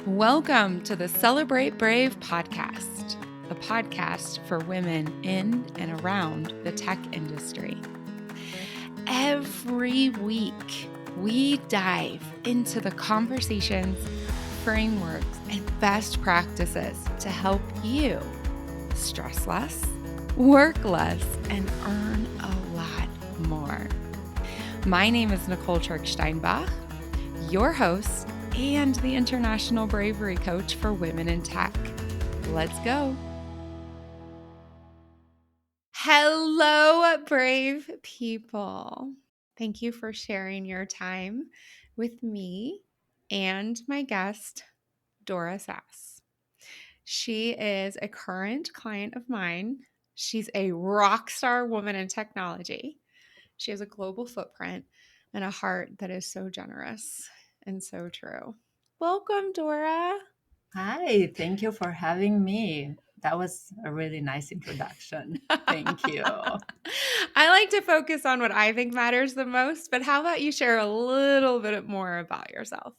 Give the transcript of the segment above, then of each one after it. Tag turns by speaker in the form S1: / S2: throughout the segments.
S1: Welcome to the Celebrate Brave podcast, the podcast for women in and around the tech industry. Every week, we dive into the conversations, frameworks, and best practices to help you stress less, work less, and earn a lot more. My name is Nicole Steinbach, your host and the International Bravery Coach for Women in Tech. Let's go. Hello, brave people. Thank you for sharing your time with me and my guest, Dora Szasz. She is a current client of mine. She's a rock star woman in technology. She has a global footprint and a heart that is so generous and so true. Welcome, Dora.
S2: Hi, thank you for having me. That was a really nice introduction. Thank you.
S1: I like to focus on what I think matters the most, but how about you share a little bit more about yourself?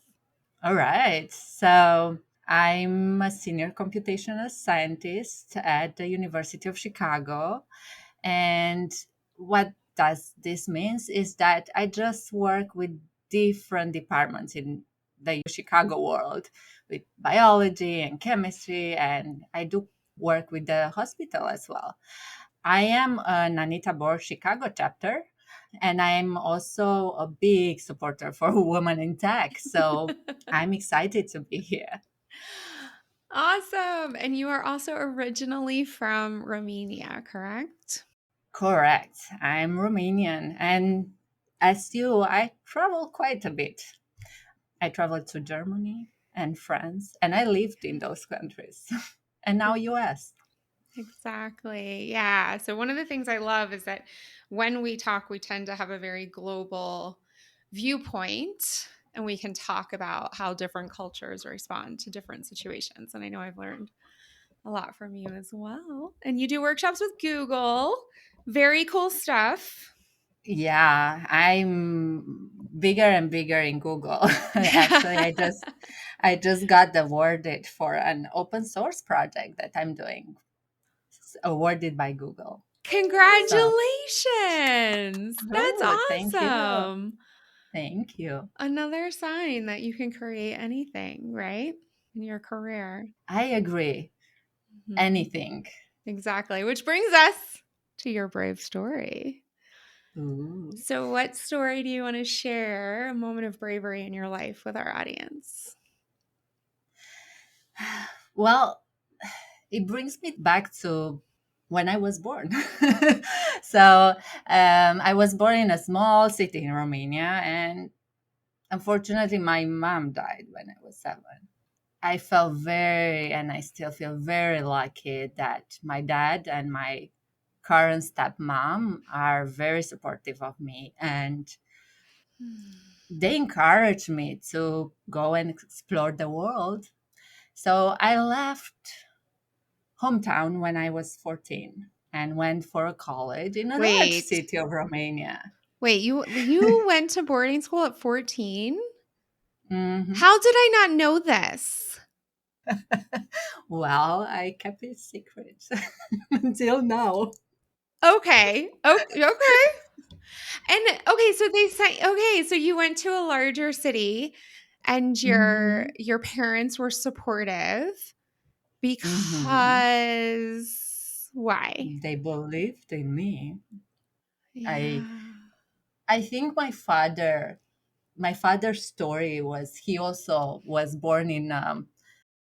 S2: All right. So, I'm a senior computational scientist at the University of Chicago. And what does this means is that I just work with different departments in the Chicago world with biology and chemistry, and I do work with the hospital as well. I am an Anita Borg Chicago chapter, and I'm also a big supporter for Women in Tech. So I'm excited to be here.
S1: Awesome. And you are also originally from Romania, correct?
S2: Correct. I'm Romanian, and as you, I travel quite a bit. I traveled to Germany and France, and I lived in those countries, and now US.
S1: Exactly. Yeah. So, one of the things I love is that when we talk, we tend to have a very global viewpoint and we can talk about how different cultures respond to different situations. And I know I've learned a lot from you as well. And you do workshops with Google. Very cool stuff.
S2: Yeah, I'm bigger and bigger in Google. Actually, I just got awarded for an open source project that I'm doing, awarded by Google. So,
S1: Congratulations. That's
S2: oh, thank you.
S1: awesome.
S2: Thank you.
S1: Another sign that you can create anything, right? In your career.
S2: I agree.
S1: Mhm.
S2: Anything.
S1: Exactly. Which brings us to your brave story.
S2: Ooh.
S1: So, what story do you want to share? A moment of bravery in your life with our audience.
S2: Well, it brings me back to when I was born. So I was born in a small city in Romania, and unfortunately, my mom died when I was 7. I felt very, and I still feel very lucky that my dad and my current stepmom are very supportive of me, and they encourage me to go and explore the world. So I left hometown when I was 14 and went for a college in a large
S1: Wait,
S2: city of Romania.
S1: you went to boarding school at 14?
S2: Mhm.
S1: How did I not know this?
S2: Well, I kept it secret until now.
S1: Okay. Okay. And okay, so they say okay, so you went to a larger city and your
S2: Mhm.
S1: your parents were supportive
S2: Mhm.
S1: because why?
S2: They believed in me. I
S1: Yeah.
S2: I think my father's story was he also was born in a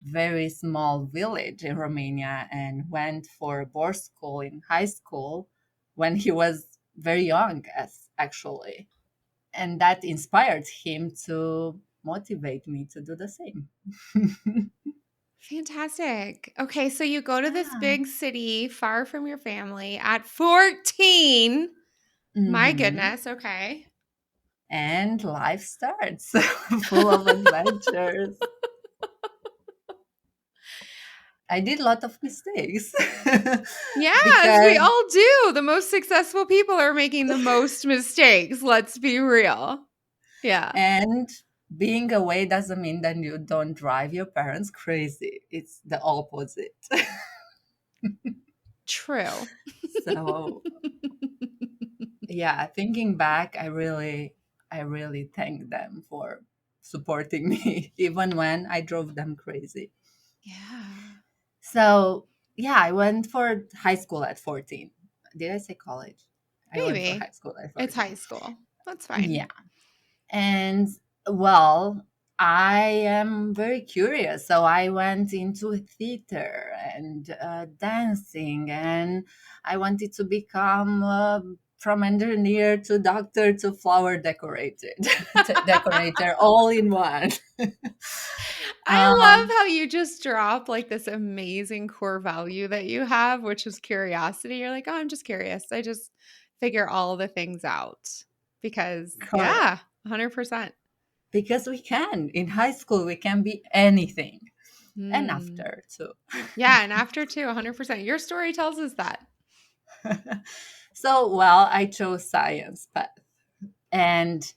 S2: very small village in Romania and went for board school in high school when he was very young as actually, and that inspired him to motivate me to do the same.
S1: Fantastic. Okay, so you go to this
S2: Yeah.
S1: big city far from your family at 14. My
S2: Hmm.
S1: goodness, okay.
S2: And life starts full of adventures. I did a lot of mistakes
S1: Yes, we
S2: because
S1: all do. The most successful people are making the most mistakes. Let's be real. Yeah.
S2: and being away doesn't mean that you don't drive your parents crazy. It's the opposite.
S1: True.
S2: So yeah, thinking back, I really thank them for supporting me, even when I drove them crazy.
S1: Yeah.
S2: So yeah, I went for high school at 14. Did I say college? I went for high
S1: Maybe.
S2: school at
S1: It's high
S2: 14.
S1: school. That's fine.
S2: Yeah. And well, I am very curious. So I went into theater and dancing, and I wanted to become from engineer to doctor to flower decorator, decorator, all in one.
S1: I
S2: um,
S1: love how you just drop like this amazing core value that you have, which is curiosity. You're like, oh, I'm just curious. I just figure all the things out because,
S2: correct.
S1: yeah, 100%.
S2: Because we can. In high school, we can be anything. And
S1: Hmm.
S2: after, too.
S1: Yeah. And after too, 100%. Your story tells us that.
S2: So, well, I chose science path. And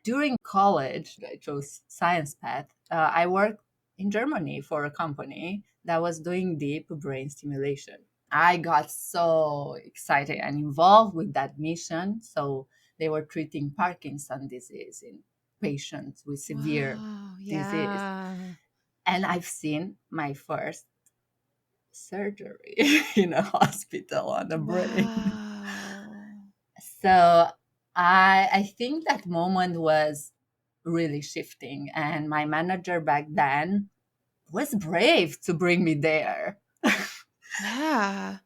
S2: during college, I chose science path. I worked in Germany for a company that was doing deep brain stimulation. I got so excited and involved with that mission. So they were treating Parkinson disease in patients with severe
S1: Wow.
S2: disease.
S1: Yeah.
S2: And I've seen my first surgery in a hospital on the brain.
S1: Wow.
S2: So I think that moment was really shifting, and my manager back then was brave to bring me there
S1: Yeah.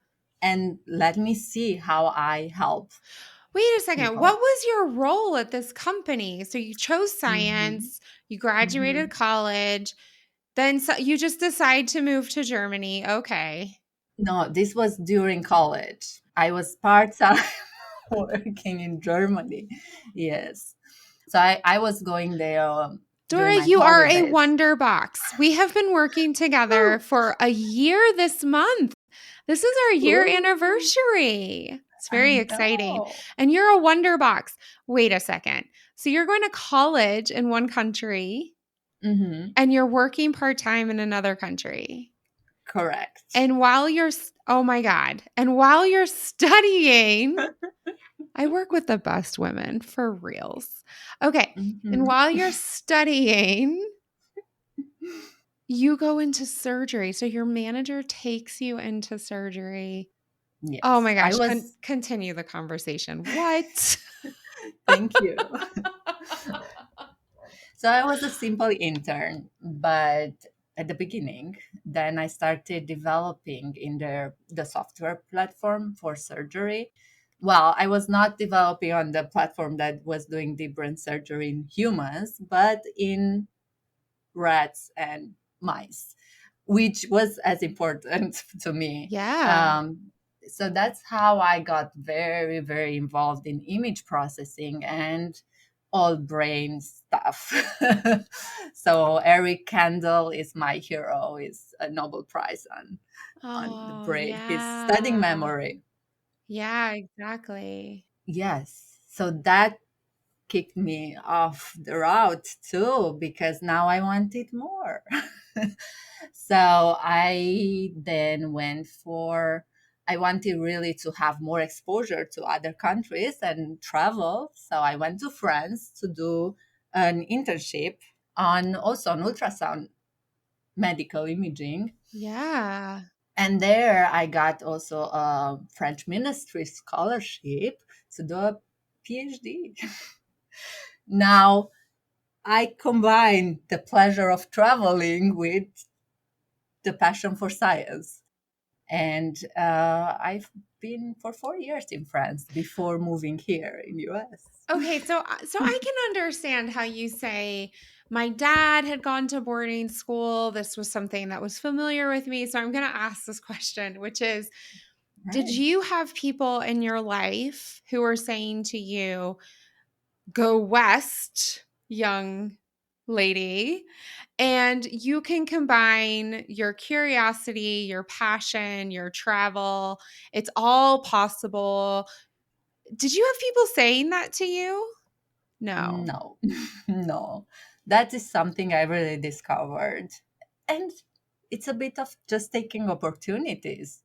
S2: and let me see how I help
S1: Wait a second. What
S2: people.
S1: was your role at this company? So you chose
S2: Hmm.
S1: science, you graduated
S2: Hmm.
S1: college, then you just decide to move to Germany. Okay.
S2: No, this was during college. I was part time working in Germany. Yes. So I was going there during
S1: Dora,
S2: my
S1: you are a
S2: holidays.
S1: wonder box. We have been working together
S2: Ooh,
S1: for a year this month. This is our year
S2: ooh,
S1: anniversary. It's
S2: I
S1: very exciting.
S2: know.
S1: And you're a wonder box. Wait a second. So you're going to college in one country
S2: Hmm.
S1: and you're working part time in another country.
S2: Correct.
S1: And while you're, oh my God. And while you're studying, I work with the best women for reals. Okay. And
S2: Hmm.
S1: while you're studying, you go into surgery. So your manager takes you into surgery. Oh my
S2: Yes, I
S1: gosh.
S2: was.
S1: Continue the conversation. What?
S2: Thank you. So I was a simple intern, but at the beginning, then I started developing in the software platform for surgery. Well, I was not developing on the platform that was doing deep brain surgery in humans, but in rats and mice, which was as important to me.
S1: Yeah.
S2: So that's how I got very, very involved in image processing and all brain stuff. So Eric Kandel is my hero, is a Nobel Prize on the
S1: Oh,
S2: brain. He's studying
S1: yeah.
S2: memory.
S1: Yeah, exactly.
S2: Yes. So that kicked me off the route too because now I wanted more. So I then went for, I wanted really to have more exposure to other countries and travel. So I went to France to do an internship on also on ultrasound medical imaging.
S1: Yeah.
S2: And there I got also a French ministry scholarship to do a PhD. Now I combine the pleasure of traveling with the passion for science. And I've been for 4 years in France before moving here in US.
S1: Okay, so I can understand how you say my dad had gone to boarding school. This was something that was familiar with me. So I'm going to ask this question, which is, did
S2: Right.
S1: you have people in your life who were saying to you, go west, young lady, and you can combine your curiosity, your passion, your travel. It's all possible. Did you have people saying that to you? No.
S2: No, no. that is something I really discovered. And it's a bit of just taking opportunities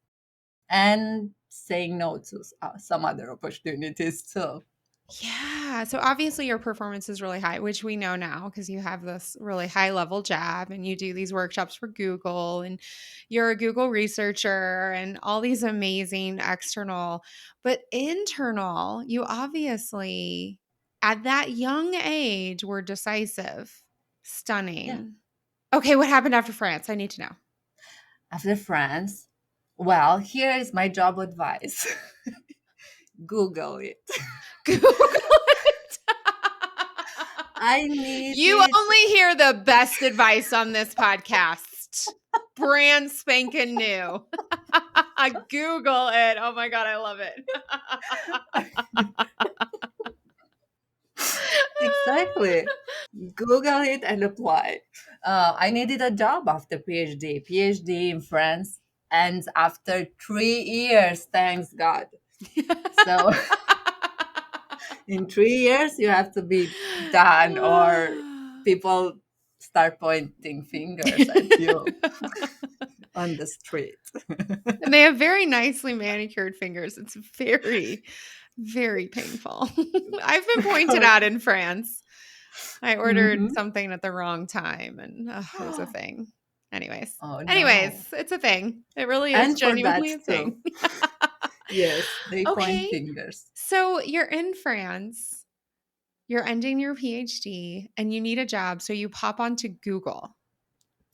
S2: and saying no to some other opportunities too.
S1: Yeah. So obviously your performance is really high, which we know now because you have this really high level job and you do these workshops for Google and you're a Google researcher and all these amazing external, but internal, you obviously at that young age were decisive,
S2: Yeah.
S1: stunning. Okay, what happened after France? I need to know.
S2: After France, well, here is my job advice. Google it.
S1: Google it.
S2: I
S1: You
S2: needed,
S1: only hear the best advice on this podcast. Brand spanking new. Google it. Oh my God, I love it.
S2: exactly. Google it and apply. I needed a job after PhD in France, and after 3 years, thanks God. So in 3 years, you have to be done, or people start pointing fingers at you on the street.
S1: And they have very nicely manicured fingers. It's very, very painful. I've been pointed out in France. I ordered
S2: Mhm.
S1: something at the wrong time and it was a thing. Anyways,
S2: Oh
S1: anyways,
S2: no.
S1: it's a thing. It really is
S2: And for that
S1: genuinely a
S2: too.
S1: thing.
S2: Yes, they point
S1: Okay.
S2: fingers.
S1: So you're in France, you're ending your PhD, and you need a job. So you pop onto Google.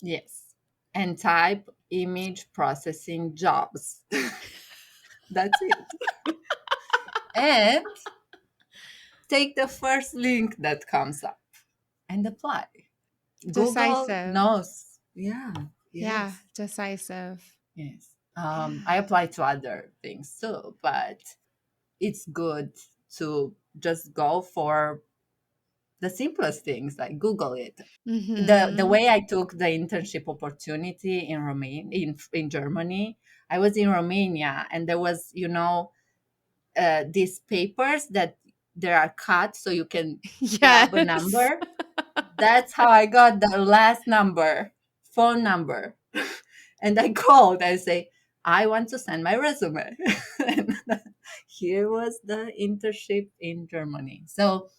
S2: Yes. And type image processing jobs. That's it. And take the first link that comes up and apply. Google
S1: Decisive.
S2: knows. Yeah.
S1: Yeah,
S2: Yes.
S1: decisive.
S2: Yes. I
S1: Yeah.
S2: apply to other things too, but it's good to just go for the simplest things, like Google it. The
S1: Mm-hmm.
S2: way I took the internship opportunity in in Germany, I was in Romania, and there was, these papers that they are cut so you can grab a
S1: Yes.
S2: number. That's how I got the last number, phone number. And I called and say, I want to send my resume. And here was the internship in Germany. So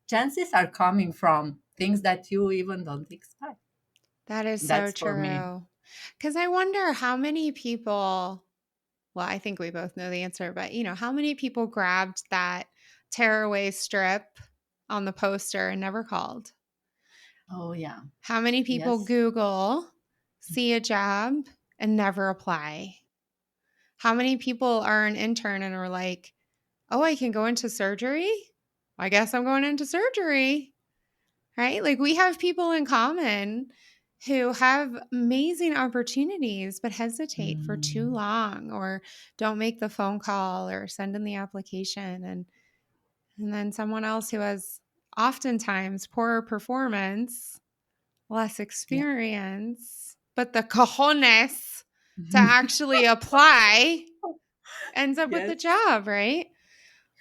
S2: chances are coming from things that you even don't expect.
S1: That is so
S2: That's for me.
S1: true. Because I wonder how many people, well, I think we both know the answer, but how many people grabbed that tearaway strip on the poster and never called?
S2: Oh, yeah.
S1: How many people
S2: Yes.
S1: Google, see a job, and never apply? How many people are an intern and are like, oh, I can go into surgery? I guess I'm going into surgery, right? Like we have people in common who have amazing opportunities but hesitate for too
S2: Mm,
S1: long or don't make the phone call or send in the application and then someone else who has oftentimes poorer performance, less
S2: yeah.
S1: experience, but the cojones to actually apply ends up with the
S2: Yes.
S1: job, right?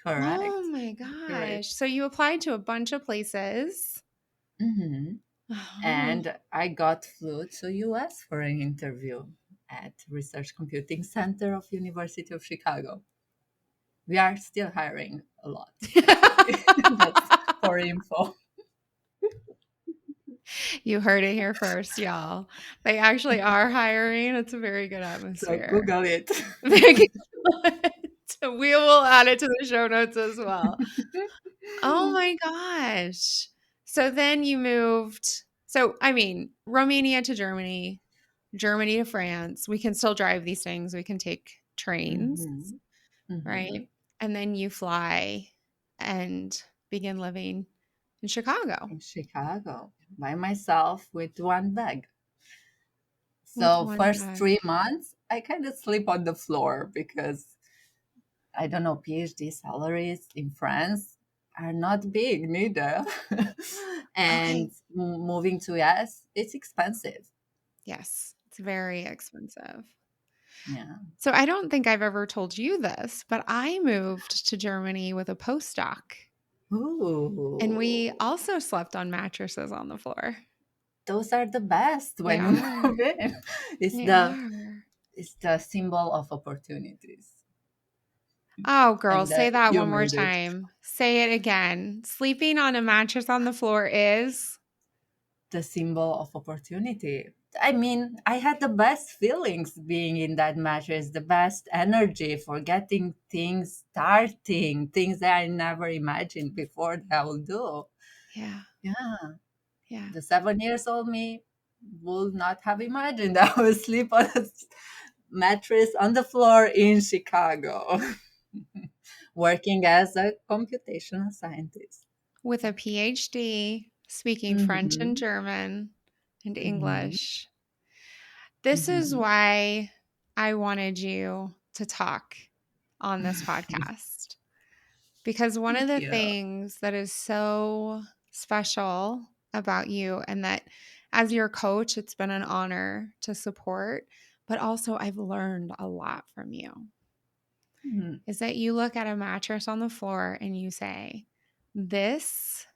S1: Oh
S2: Correct.
S1: my
S2: Correct.
S1: gosh. So you applied to a bunch of places.
S2: Hmm.
S1: Oh.
S2: And I got flew to US for an interview at Research Computing Center of University of Chicago. We are still hiring a lot, actually. That's for info.
S1: You heard it here first, y'all. They actually are hiring. It's a very good
S2: So
S1: atmosphere.
S2: Google it.
S1: Very good. We will add it to the show notes as well. Oh my gosh. So then you moved. So, I mean, Romania to Germany, Germany to France. We can still drive these things. We can take trains,
S2: Hmm. Hmm.
S1: right? And then you fly and begin living in Chicago
S2: In Chicago by myself with one bag.
S1: with
S2: So
S1: one
S2: first
S1: bag.
S2: 3 months, I kind of sleep on the floor because I don't know, PhD salaries in France are not big neither.
S1: Okay.
S2: And moving to US, it's expensive.
S1: Yes, it's very expensive.
S2: Yeah.
S1: So I don't think I've ever told you this, but I moved to Germany with a postdoc. And we
S2: Ooh,
S1: also slept on mattresses on the floor.
S2: those are the best
S1: They
S2: when you
S1: are.
S2: move in. It's
S1: They
S2: the
S1: are.
S2: it's the symbol of opportunities.
S1: Oh, girl,
S2: And
S1: say
S2: that
S1: that
S2: you
S1: one more
S2: made it.
S1: time. Say it again. Sleeping on a mattress on the floor is.
S2: The symbol of opportunity. I mean, I had the best feelings being in that mattress, the best energy for getting things starting, things that I never imagined before that I will do.
S1: Yeah.
S2: Yeah,
S1: Yeah.
S2: the 7 years old me would not have imagined I would sleep on a mattress on the floor in Chicago, working as a computational scientist.
S1: With a PhD, speaking French and
S2: Hmm.
S1: German and
S2: Hmm.
S1: English. This is
S2: Hmm.
S1: why I wanted you to talk on this podcast. Because one of
S2: Thank
S1: the
S2: you.
S1: things that is so special about you, and that as your coach, it's been an honor to support, but also I've learned a lot from you,
S2: Mhm.
S1: is that you look at a mattress on the floor and you say, this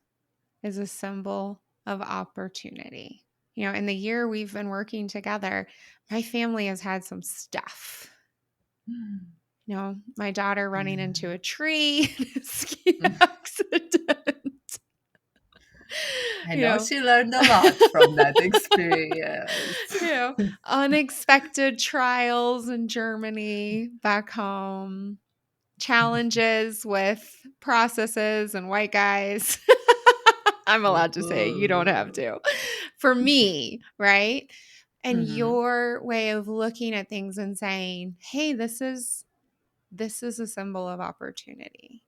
S1: is a symbol of opportunity. You know, in the year we've been working together, my family has had some stuff. You know, my daughter running into a tree in a ski
S2: Mm.
S1: accident.
S2: I
S1: you
S2: know
S1: know,
S2: she learned a lot from that experience.
S1: you know, unexpected trials in Germany, back home, challenges with processes and white guys. I'm allowed to say you don't have
S2: Ooh.
S1: to. For me, right? And
S2: Mhm.
S1: your way of looking at things and saying, "Hey, this is a symbol of opportunity.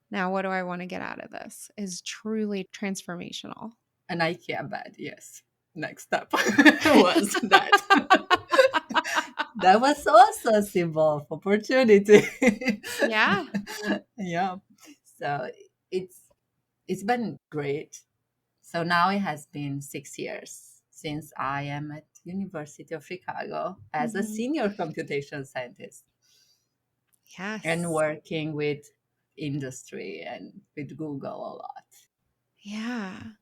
S1: Now, what do I want to get out of this?" is truly transformational.
S2: An IKEA bed, yes. Next step was that. That was also a symbol of opportunity.
S1: Yeah.
S2: Yeah. So it's it's been great. So now it has been 6 years since I am at University of Chicago as a
S1: Mhm.
S2: senior computation scientist and
S1: Yes.
S2: working with industry and with Google a lot.
S1: Yeah.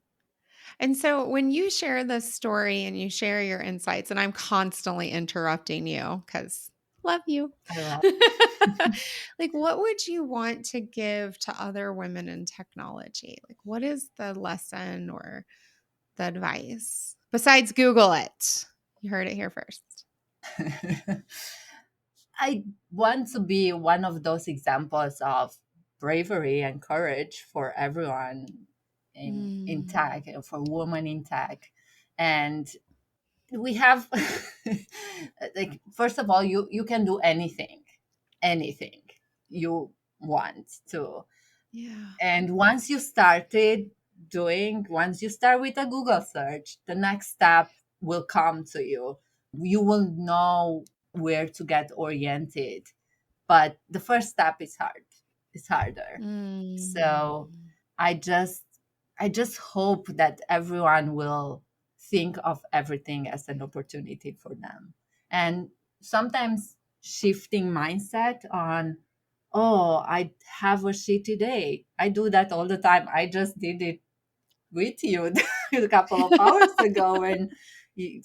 S1: And so when you share this story and you share your insights, and I'm constantly interrupting you because love you.
S2: I love.
S1: Like, what would you want to give to other women in technology? Like, what is the lesson or the advice besides Google it? You heard it here first.
S2: I want to be one of those examples of bravery and courage for everyone in
S1: Mm,
S2: tech, for women in tech. And we have like, first of all, you can do anything you want to.
S1: yeah.
S2: And once you start with a Google search, the next step will come to you. You will know where to get oriented, but the first step is hard. It's harder. So
S1: Mm,
S2: I just I just hope that everyone will think of everything as an opportunity for them. And sometimes shifting mindset on, oh, I have a shitty day. I do that all the time. I just did it with you a couple of hours ago when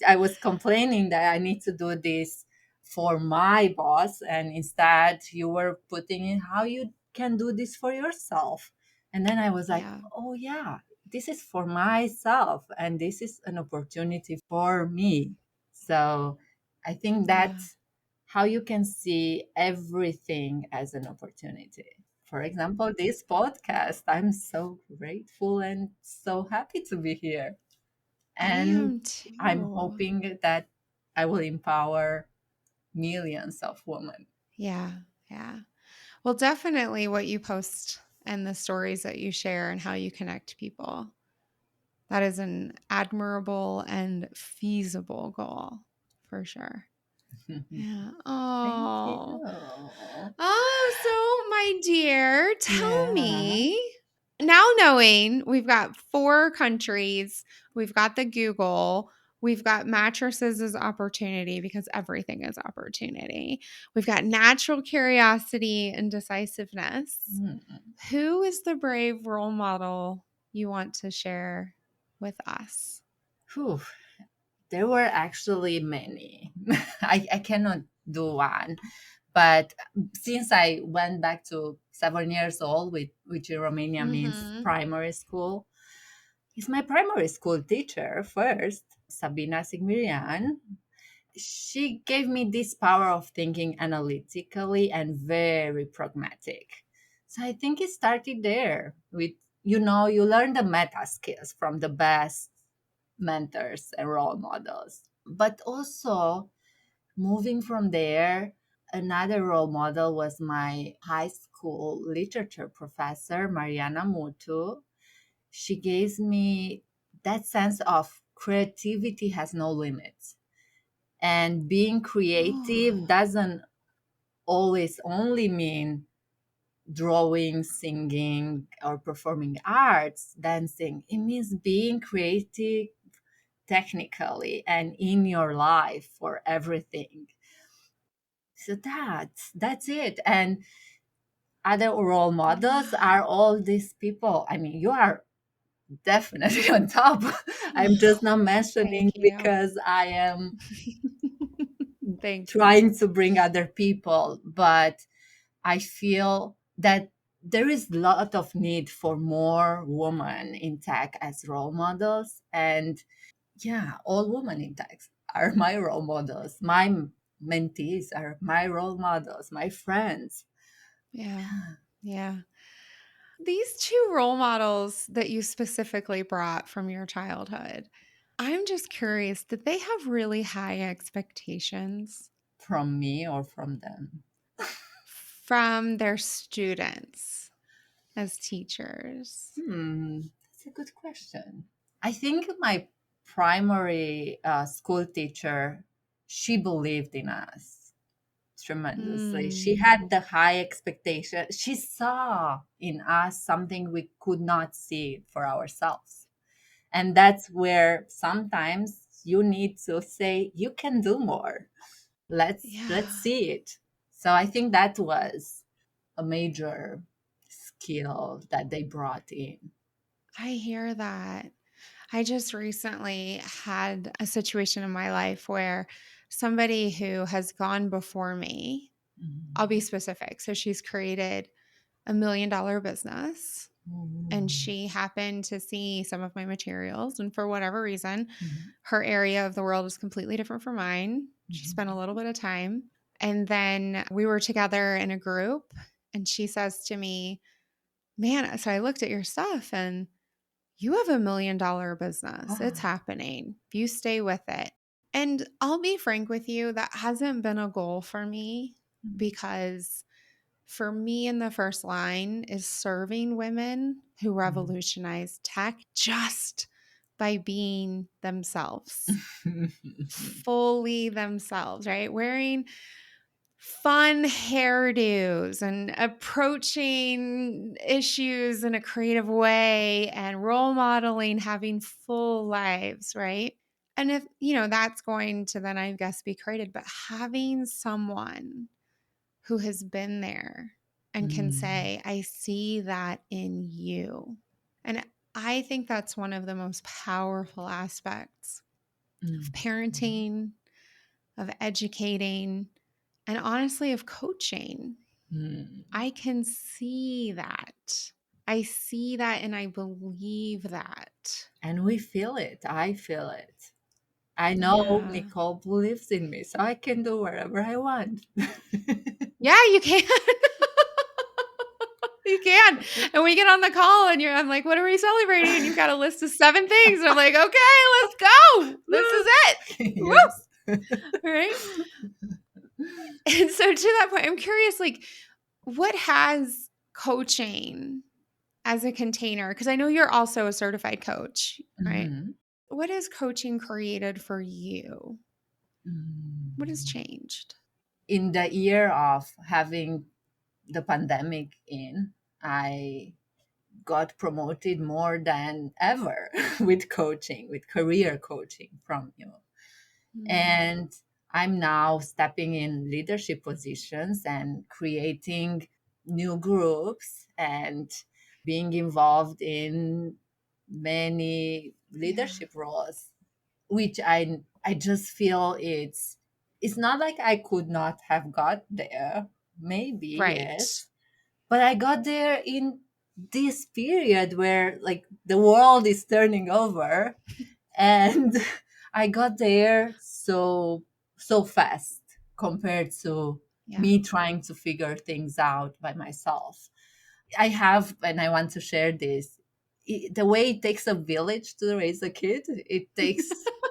S2: I was complaining that I need to do this for my boss, and instead you were putting in how you can do this for yourself. And then I was like,
S1: yeah.
S2: oh, yeah, this is for myself, and this is an opportunity for me. So I think
S1: Yeah.
S2: that's how you can see everything as an opportunity. For example, this podcast, I'm so grateful and so happy to be here.
S1: I
S2: And
S1: am
S2: I'm
S1: too.
S2: hoping that I will empower millions of women.
S1: Yeah. Yeah. Well, definitely what you post and the stories that you share and how you connect people. That is an admirable and feasible goal for sure. Yeah.
S2: Thank
S1: Oh.
S2: you.
S1: Oh, so my dear, tell
S2: Yeah.
S1: me now, knowing we've got 4 countries, we've got the Google, We've got mattresses as opportunity because everything is opportunity. We've got natural curiosity and decisiveness.
S2: Hmm.
S1: Who is the brave role model you want to share with us?
S2: Whew. There were actually many. I cannot do one. But since I went back to 7 years old, which in Romania means
S1: Mm-hmm.
S2: primary school, he's my primary school teacher first, Sabina Sigmirian. She gave me this power of thinking analytically and very pragmatic. So I think it started there with, you learn the meta skills from the best mentors and role models. But also, moving from there, another role model was my high school literature professor, Mariana Mutu. She gave me that sense of creativity has no limits. And being
S1: Oh,
S2: creative doesn't always only mean drawing, singing, or performing arts, dancing. It means being creative technically and in your life for everything. So that's it. And other role models
S1: yeah.
S2: are all these people. I mean, you are definitely on top. I'm just not
S1: Thank
S2: mentioning
S1: you.
S2: because I am
S1: Thank you.
S2: trying to bring other people, but I feel that there is a lot of need for more women in tech as role models. And yeah, all women in tech are my role models. My mentees are my role models, my friends.
S1: Yeah. Yeah. These two role models that you specifically brought from your childhood, I'm just curious, did they have really high expectations
S2: From me or from them?
S1: from their students as teachers?
S2: That's a good question. I think my primary school teacher, she believed in us tremendously. She
S1: Mm,
S2: had the high expectation. She saw in us something we could not see for ourselves. And that's where sometimes you need to say, you can do more. Let's
S1: yeah,
S2: see it. So I think that was a major skill that they brought in.
S1: I hear that. I just recently had a situation in my life where somebody who has gone before me, I'll be
S2: Mhm.
S1: specific. So she's created $1 million business and
S2: Mhm.
S1: she happened to see some of my materials. And for whatever reason,
S2: Mhm.
S1: her area of the world is completely different from mine. She spent a
S2: Mhm.
S1: little bit of time. And then we were together in a group and she says to me, Man, so I looked at your stuff and you have $1 million business. It's
S2: Oh.
S1: happening. If you stay with it. And I'll be frank with you, that hasn't been a goal for me
S2: Mhm.
S1: because for me in the first line is serving women who revolutionize tech just by being themselves, fully themselves, right? Wearing fun hairdos and approaching issues in a creative way and role modeling having full lives, right? And if, that's going to then, I guess, be created, but having someone who has been there and can
S2: Mm.
S1: say, I see that in you. And I think that's one of the most powerful aspects of
S2: Mm.
S1: parenting, of educating, and honestly, of coaching.
S2: Mm.
S1: I can see that. I see that and I believe that.
S2: And we feel it. I feel it. I know
S1: Yeah.
S2: Nicole believes in me, so I can do whatever I want.
S1: Yeah, you can. You can. And we get on the call and I'm like, what are we celebrating? And you've got a list of 7 things. And I'm like, okay, let's go. This is it. Woo!
S2: Yes.
S1: All right. And so to that point, I'm curious, like, what has coaching as a container? Because I know you're also a certified coach, right?
S2: Mhm.
S1: What has coaching created for you? What has
S2: Mm.
S1: changed?
S2: In the year of having the pandemic in, I got promoted more than ever with coaching, with career coaching from you. And I'm now stepping in leadership positions and creating new groups and being involved in many
S1: Yeah.
S2: leadership roles, which I just feel it's not like I could not have got there. Maybe,
S1: Right.
S2: yes. But I got there in this period where like the world is turning over, and I got there so fast compared to
S1: Yeah.
S2: me trying to figure things out by myself. I have, and I want to share this. The way it takes a village to raise a kid, it takes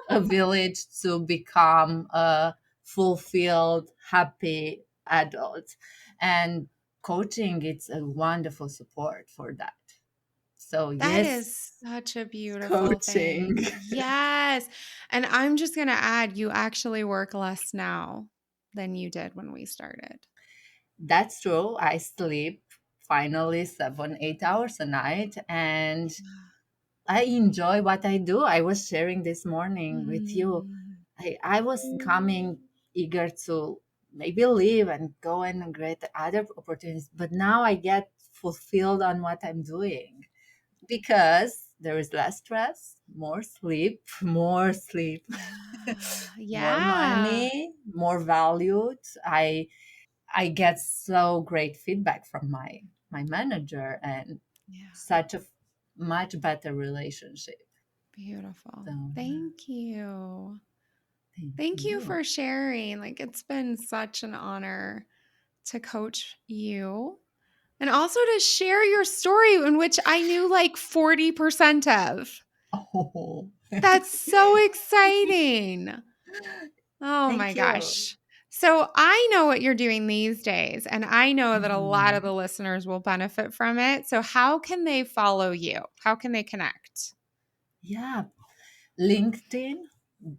S2: a village to become a fulfilled, happy adult. And coaching, it's a wonderful support for that. So,
S1: That
S2: yes,
S1: is such a beautiful
S2: coaching.
S1: thing. Yes. And I'm just going to add, you actually work less now than you did when we started.
S2: That's true. I sleep finally 7, 8 hours a night, and I enjoy what I do. I was sharing this morning with you.
S1: Mm.
S2: I was coming eager to maybe leave and go and get other opportunities, but now I get fulfilled on what I'm doing because there is less stress, more sleep,
S1: Yeah.
S2: more
S1: Yeah.
S2: money, more valued. I get so great feedback from my manager and
S1: Yeah.
S2: such a much better relationship.
S1: Beautiful.
S2: So
S1: Thank you.
S2: thank
S1: Thank you
S2: you.
S1: for sharing. Like, it's been such an honor to coach you and also to share your story, in which I knew like 40% of.
S2: Oh,
S1: That's so exciting. Oh my
S2: thank you.
S1: gosh. So I know what you're doing these days, and I know that a lot of
S2: Mhm.
S1: the listeners will benefit from it. So, how can they follow you? How can they connect?
S2: Yeah, LinkedIn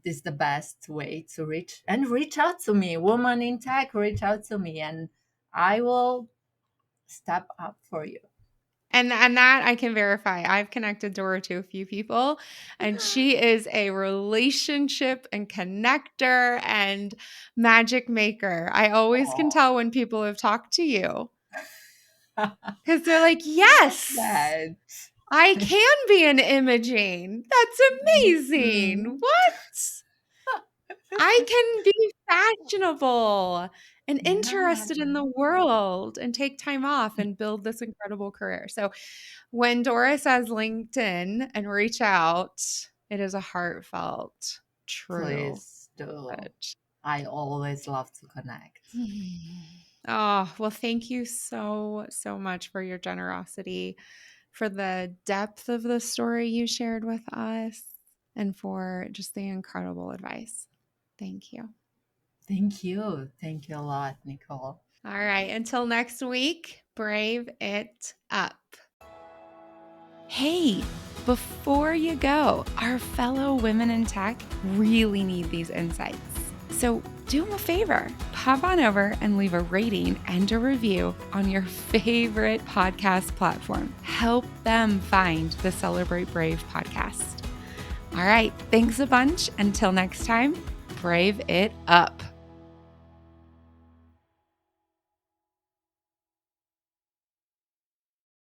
S2: is the best way to reach out to me. Woman in tech, reach out to me, and I will step up for you.
S1: And that I can verify. I've connected Dora to a few people, and she is a relationship and connector and magic maker. I always can
S2: Oh,
S1: tell when people have talked to you because they're like,
S2: I love
S1: yes,
S2: that.
S1: I can be an imaging. That's amazing.
S2: Mhm.
S1: What? I can be fashionable and
S2: Yeah,
S1: interested in the world and take time off and build this incredible career. So, when Dora says LinkedIn and reach out, it is a heartfelt, true
S2: please do.
S1: message.
S2: I always love to connect.
S1: Oh, well, thank you so, so much for your generosity, for the depth of the story you shared with us, and for just the incredible advice. Thank you.
S2: Thank you. Thank you a lot, Nicole.
S1: All right. Until next week, brave it up. Hey, before you go, our fellow women in tech really need these insights. So do them a favor, pop on over and leave a rating and a review on your favorite podcast platform. Help them find the Celebrate Brave podcast. All right. Thanks a bunch. Until next time, brave it up.